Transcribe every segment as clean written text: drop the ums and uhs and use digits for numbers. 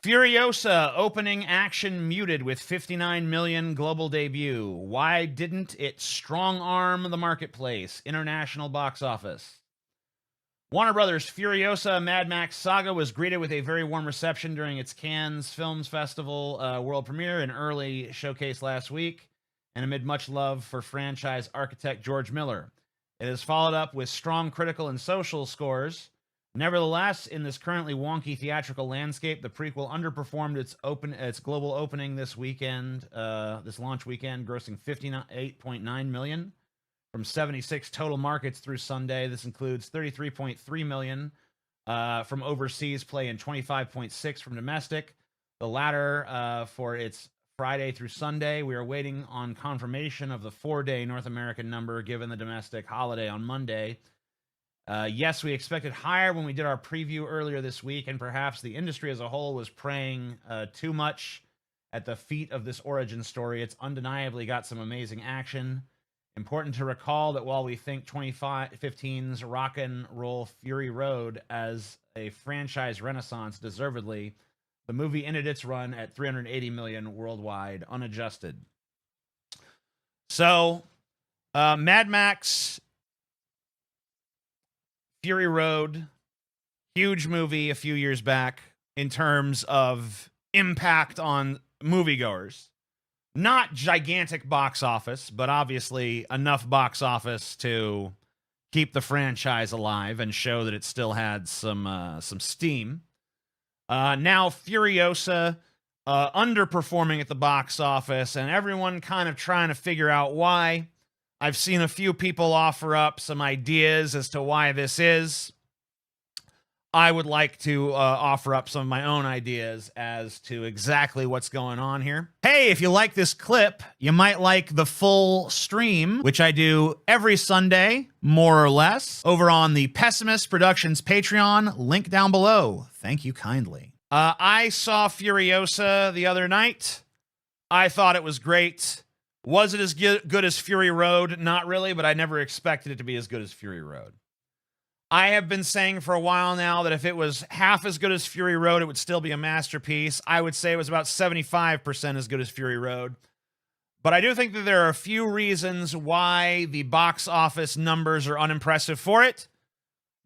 Furiosa opening action muted with 59 million global debut. Why didn't it strong arm the marketplace? International box office. Warner Brothers' Furiosa Mad Max Saga was greeted with a very warm reception during its Cannes Films Festival world premiere and early showcase last week, and amid much love for franchise architect George Miller. It is followed up with strong critical and social scores. Nevertheless, in this currently wonky theatrical landscape, the prequel underperformed its global opening this weekend, this launch weekend, grossing $58.9 million from 76 total markets through Sunday. This includes $33.3 million from overseas play and $25.6 from domestic. The latter for its Friday through Sunday. We are waiting on confirmation of the 4-day North American number given the domestic holiday on Monday. Yes, we expected higher when we did our preview earlier this week, and perhaps the industry as a whole was praying too much at the feet of this origin story. It's undeniably got some amazing action. Important to recall that while we think 2015's Rock and Roll Fury Road as a franchise renaissance deservedly, the movie ended its run at $380 million worldwide, unadjusted. So, Mad Max Fury Road, huge movie a few years back in terms of impact on moviegoers. Not gigantic box office, but obviously enough box office to keep the franchise alive and show that it still had some steam. Now Furiosa underperforming at the box office, and everyone kind of trying to figure out why. I've seen a few people offer up some ideas as to why this is. I would like to offer up some of my own ideas as to exactly what's going on here. Hey, if you like this clip, you might like the full stream, which I do every Sunday, more or less, over on the Pessimist Productions Patreon, link down below. Thank you kindly. I saw Furiosa the other night. I thought it was great. Was it as good as Fury Road? Not really, but I never expected it to be as good as Fury Road. I have been saying for a while now that if it was half as good as Fury Road, it would still be a masterpiece. I would say it was about 75% as good as Fury Road. But I do think that there are a few reasons why the box office numbers are unimpressive for it.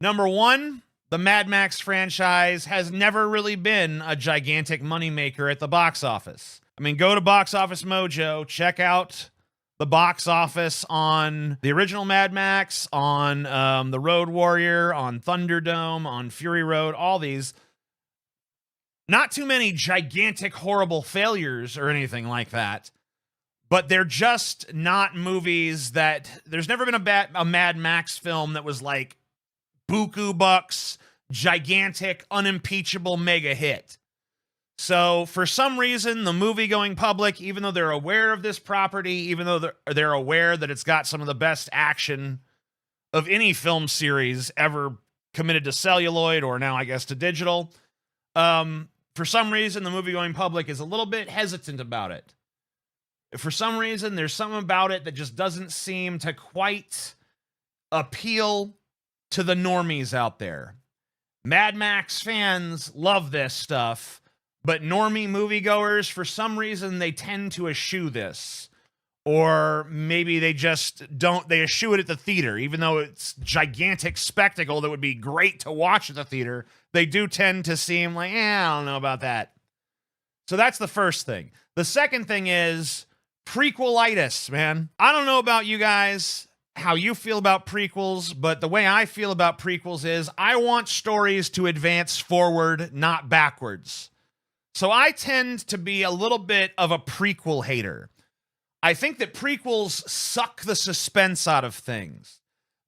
Number one, the Mad Max franchise has never really been a gigantic moneymaker at the box office. I mean, go to Box Office Mojo, check out the box office on the original Mad Max, on The Road Warrior, on Thunderdome, on Fury Road, all these. Not too many gigantic, horrible failures or anything like that, but they're just not movies that... There's never been a Mad Max film that was like buku bucks, gigantic, unimpeachable mega hit. So, for some reason, the movie-going public, even though they're aware of this property, even though they're aware that it's got some of the best action of any film series ever committed to celluloid, or now, I guess, to digital, for some reason, the movie-going public is a little bit hesitant about it. For some reason, there's something about it that just doesn't seem to quite appeal to the normies out there. Mad Max fans love this stuff. But normie moviegoers, for some reason, they tend to eschew this. Or maybe they just don't, they eschew it at the theater. Even though it's gigantic spectacle that would be great to watch at the theater, they do tend to seem like, I don't know about that. So that's the first thing. The second thing is prequelitis, man. I don't know about you guys, how you feel about prequels, but the way I feel about prequels is I want stories to advance forward, not backwards. So I tend to be a little bit of a prequel hater. I think that prequels suck the suspense out of things.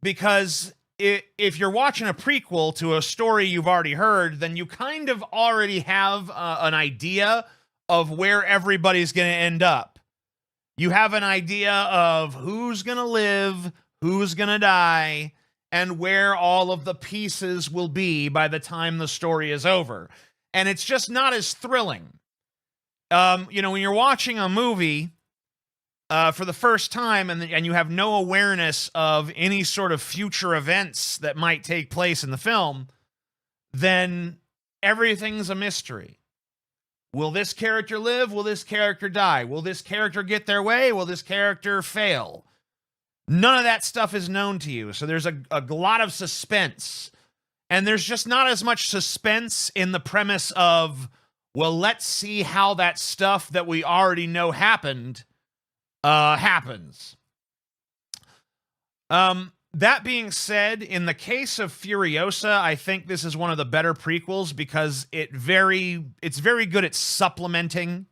Because if you're watching a prequel to a story you've already heard, then you kind of already have an idea of where everybody's going to end up. You have an idea of who's going to live, who's going to die, and where all of the pieces will be by the time the story is over. And it's just not as thrilling. When you're watching a movie for the first time and you have no awareness of any sort of future events that might take place in the film, then everything's a mystery. Will this character live? Will this character die? Will this character get their way? Will this character fail? None of that stuff is known to you. So there's a lot of suspense. And there's just not as much suspense in the premise of, well, let's see how that stuff that we already know happened happens. That being said, in the case of Furiosa, I think this is one of the better prequels because it's very good at supplementing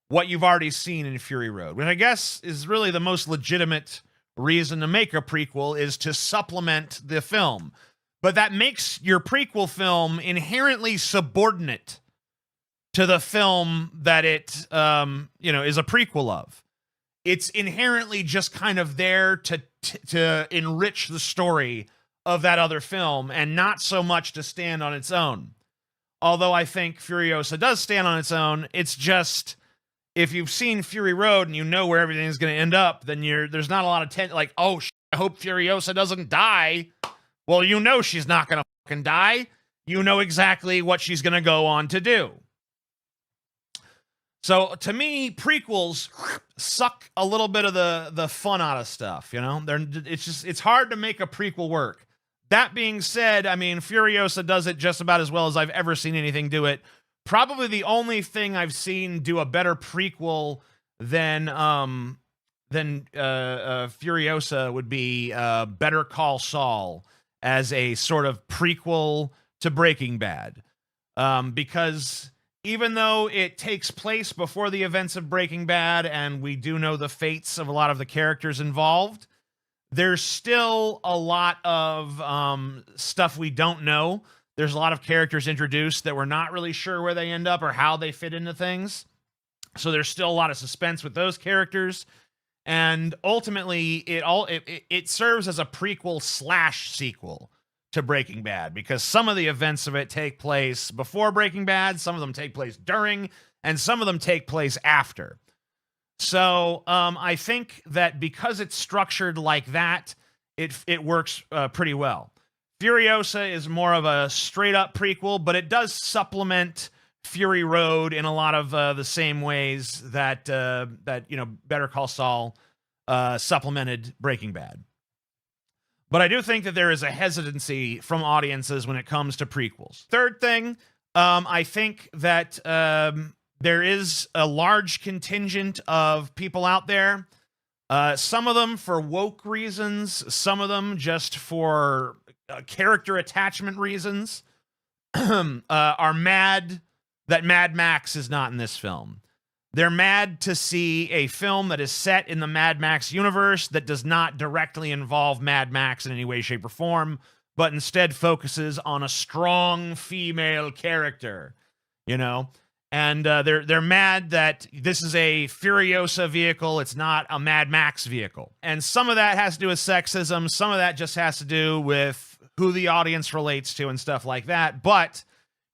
what you've already seen in Fury Road, which I guess is really the most legitimate reason to make a prequel, is to supplement the film. But that makes your prequel film inherently subordinate to the film that it is a prequel of. It's inherently just kind of there to enrich the story of that other film and not so much to stand on its own. Although I think Furiosa does stand on its own, it's just, if you've seen Fury Road and you know where everything's going to end up, then there's not a lot of tension. Like, oh, I hope Furiosa doesn't die. Well, you know she's not going to fucking die. You know exactly what she's going to go on to do. So to me, prequels suck a little bit of the fun out of stuff, you know? It's hard to make a prequel work. That being said, I mean, Furiosa does it just about as well as I've ever seen anything do it. Probably the only thing I've seen do a better prequel than Furiosa would be Better Call Saul as a sort of prequel to Breaking Bad. Because even though it takes place before the events of Breaking Bad and we do know the fates of a lot of the characters involved, there's still a lot of stuff we don't know. There's a lot of characters introduced that we're not really sure where they end up or how they fit into things. So there's still a lot of suspense with those characters. And ultimately, it serves as a prequel / sequel to Breaking Bad, because some of the events of it take place before Breaking Bad, some of them take place during, and some of them take place after. So I think that because it's structured like that, it works pretty well. Furiosa is more of a straight-up prequel, but it does supplement Fury Road in a lot of the same ways that Better Call Saul supplemented Breaking Bad. But I do think that there is a hesitancy from audiences when it comes to prequels. Third thing, I think that there is a large contingent of people out there, some of them for woke reasons, some of them just for character attachment reasons, are mad that Mad Max is not in this film. They're mad to see a film that is set in the Mad Max universe that does not directly involve Mad Max in any way, shape, or form, but instead focuses on a strong female character, you know? And they're mad that this is a Furiosa vehicle. It's not a Mad Max vehicle. And some of that has to do with sexism. Some of that just has to do with who the audience relates to and stuff like that. But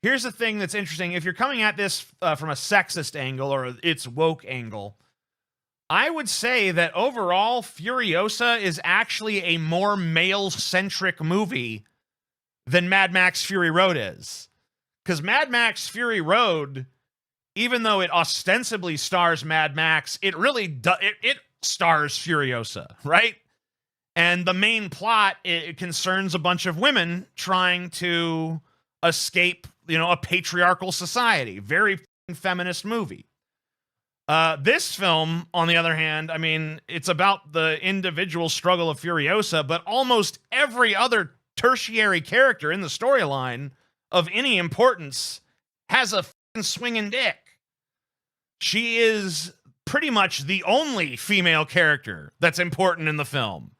here's the thing that's interesting. If you're coming at this from a sexist angle or its woke angle, I would say that overall, Furiosa is actually a more male-centric movie than Mad Max Fury Road is. Because Mad Max Fury Road, even though it ostensibly stars Mad Max, it really it stars Furiosa, right? And the main plot, it concerns a bunch of women trying to escape, a patriarchal society. Very feminist movie. This film, on the other hand, I mean, it's about the individual struggle of Furiosa, but almost every other tertiary character in the storyline of any importance has a swinging dick. She is pretty much the only female character that's important in the film.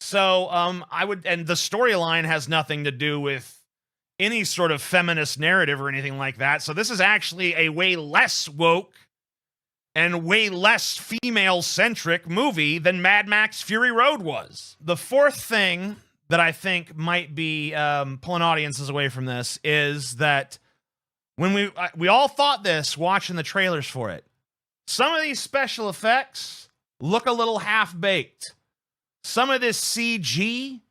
So, and the storyline has nothing to do with any sort of feminist narrative or anything like that. So this is actually a way less woke and way less female-centric movie than Mad Max Fury Road was. The fourth thing that I think might be pulling audiences away from this is that when we all thought this watching the trailers for it, some of these special effects look a little half-baked. Some of this CG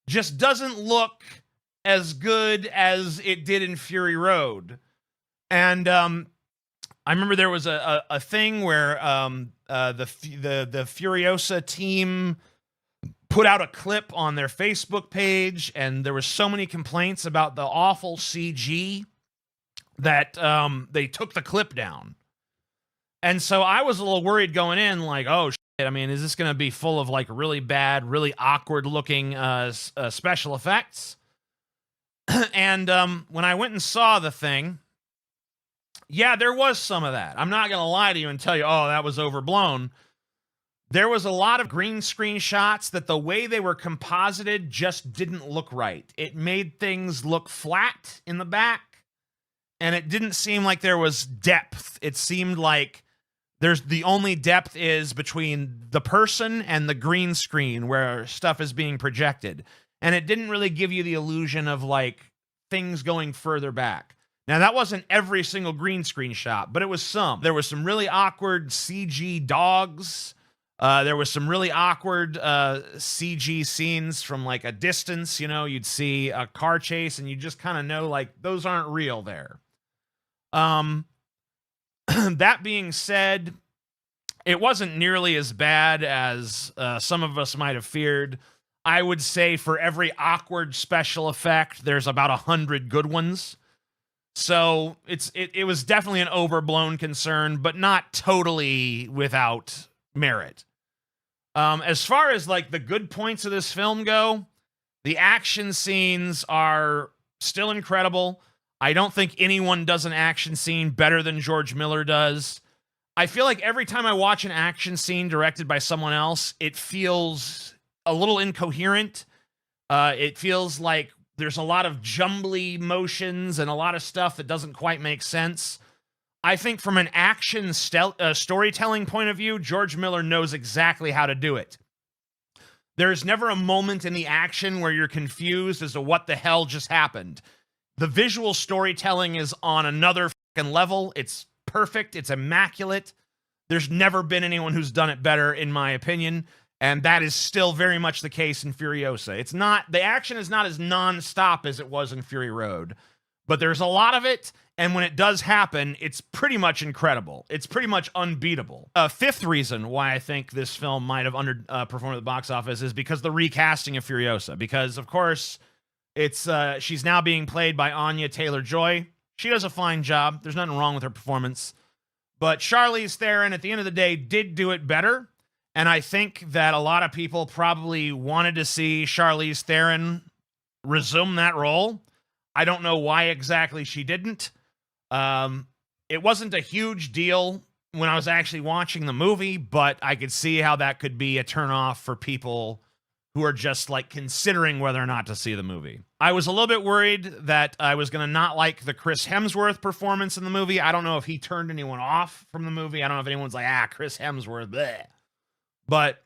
just doesn't look as good as it did in Fury Road. And I remember there was a thing where the Furiosa team put out a clip on their Facebook page, and there were so many complaints about the awful CG that they took the clip down. And so I was a little worried going in, like, oh shit, I mean, is this going to be full of like really bad, really awkward looking special effects? And when I went and saw the thing, yeah, there was some of that. I'm not going to lie to you and tell you, oh, that was overblown. There was a lot of green screen shots that the way they were composited just didn't look right. It made things look flat in the back, and it didn't seem like there was depth. It seemed like the only depth is between the person and the green screen where stuff is being projected. And it didn't really give you the illusion of like things going further back. Now, that wasn't every single green screen shot, but it was some. There was some really awkward CG dogs. There was some really awkward CG scenes from like a distance. You know, you'd see a car chase and you just kind of know like those aren't real there. That being said, it wasn't nearly as bad as some of us might have feared. I would say for every awkward special effect, there's about 100 good ones. So it was definitely an overblown concern, but not totally without merit. As far as like the good points of this film go, the action scenes are still incredible. I don't think anyone does an action scene better than George Miller does. I feel like every time I watch an action scene directed by someone else, it feels a little incoherent. It feels like there's a lot of jumbly motions and a lot of stuff that doesn't quite make sense. I think from an action storytelling point of view, George Miller knows exactly how to do it. There's never a moment in the action where you're confused as to what the hell just happened. The visual storytelling is on another fucking level. It's perfect. It's immaculate. There's never been anyone who's done it better, in my opinion. And that is still very much the case in Furiosa. It's not, the action is not as non-stop as it was in Fury Road, but there's a lot of it. And when it does happen, it's pretty much incredible. It's pretty much unbeatable. A fifth reason why I think this film might have underperformed at the box office is because the recasting of Furiosa. Because, of course, she's now being played by Anya Taylor-Joy. She does a fine job. There's nothing wrong with her performance. But Charlize Theron, at the end of the day, did do it better. And I think that a lot of people probably wanted to see Charlize Theron resume that role. I don't know why exactly she didn't. It wasn't a huge deal when I was actually watching the movie, but I could see how that could be a turnoff for people who are just like considering whether or not to see the movie. I was a little bit worried that I was going to not like the Chris Hemsworth performance in the movie. I don't know if he turned anyone off from the movie. I don't know if anyone's like, Chris Hemsworth, bleh. But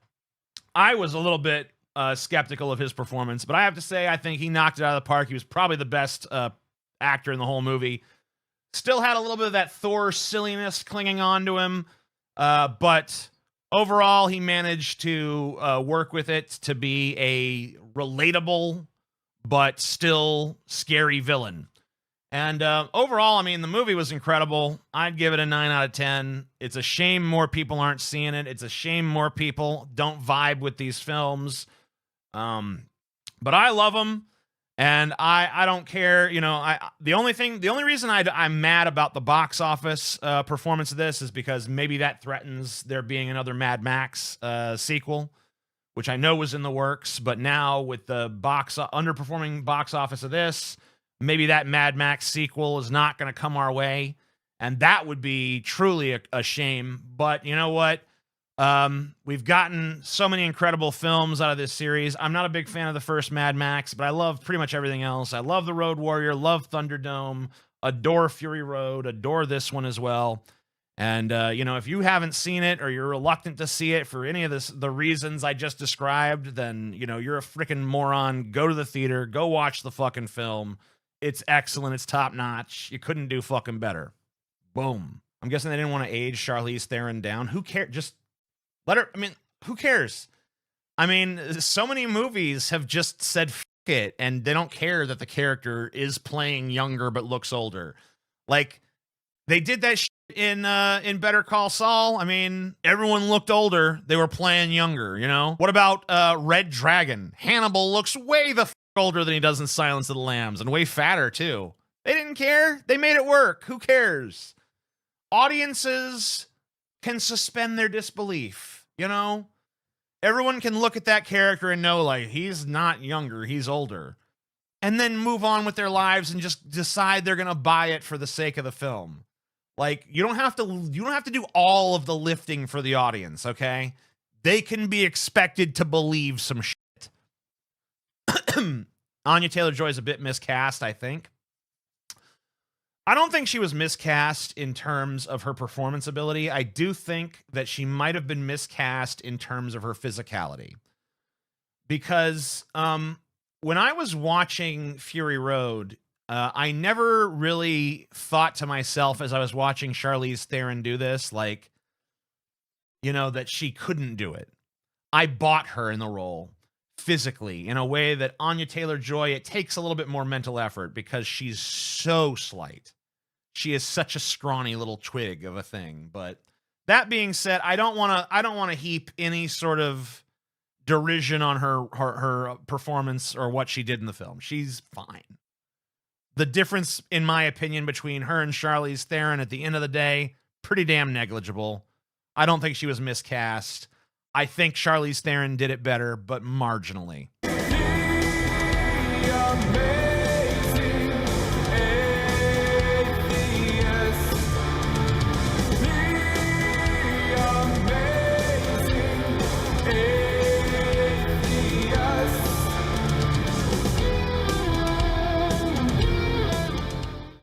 I was a little bit skeptical of his performance. But I have to say, I think he knocked it out of the park. He was probably the best actor in the whole movie. Still had a little bit of that Thor silliness clinging on to him. But overall, he managed to work with it to be a relatable but still scary villain. And overall, I mean, the movie was incredible. I'd give it a 9 out of 10. It's a shame more people aren't seeing it. It's a shame more people don't vibe with these films. But I love them, and I don't care. You know, the only reason I'm mad about the box office performance of this is because maybe that threatens there being another Mad Max sequel, which I know was in the works. But now with the underperforming box office of this, maybe that Mad Max sequel is not going to come our way, and that would be truly a shame. But you know what? We've gotten so many incredible films out of this series. I'm not a big fan of the first Mad Max, but I love pretty much everything else. I love The Road Warrior, love Thunderdome, adore Fury Road, adore this one as well. And, you know, if you haven't seen it or you're reluctant to see it for any of the reasons I just described, then, you know, you're a freaking moron. Go to the theater. Go watch the fucking film. It's excellent. It's top notch. You couldn't do fucking better. Boom. I'm guessing they didn't want to age Charlize Theron down. Who cares? Just let her. I mean, who cares? I mean, so many movies have just said F it, and they don't care that the character is playing younger but looks older. Like, they did that shit in Better Call Saul, I mean, everyone looked older. They were playing younger, you know? What about Red Dragon? Hannibal looks way the older than he does in Silence of the Lambs, and way fatter, too. They didn't care. They made it work. Who cares? Audiences can suspend their disbelief, you know? Everyone can look at that character and know, like, he's not younger, he's older. And then move on with their lives and just decide they're going to buy it for the sake of the film. Like, you don't have to do all of the lifting for the audience, okay? They can be expected to believe some shit. Anya Taylor-Joy is a bit miscast, I think. I don't think she was miscast in terms of her performance ability. I do think that she might have been miscast in terms of her physicality. Because when I was watching Fury Road, I never really thought to myself as I was watching Charlize Theron do this, like, you know, that she couldn't do it. I bought her in the role physically in a way that Anya Taylor-Joy, it takes a little bit more mental effort because she's so slight. She is such a scrawny little twig of a thing. But that being said, I don't want to heap any sort of derision on her performance or what she did in the film. She's fine. The difference, in my opinion, between her and Charlize Theron at the end of the day, pretty damn negligible. I don't think she was miscast. I think Charlize Theron did it better, but marginally.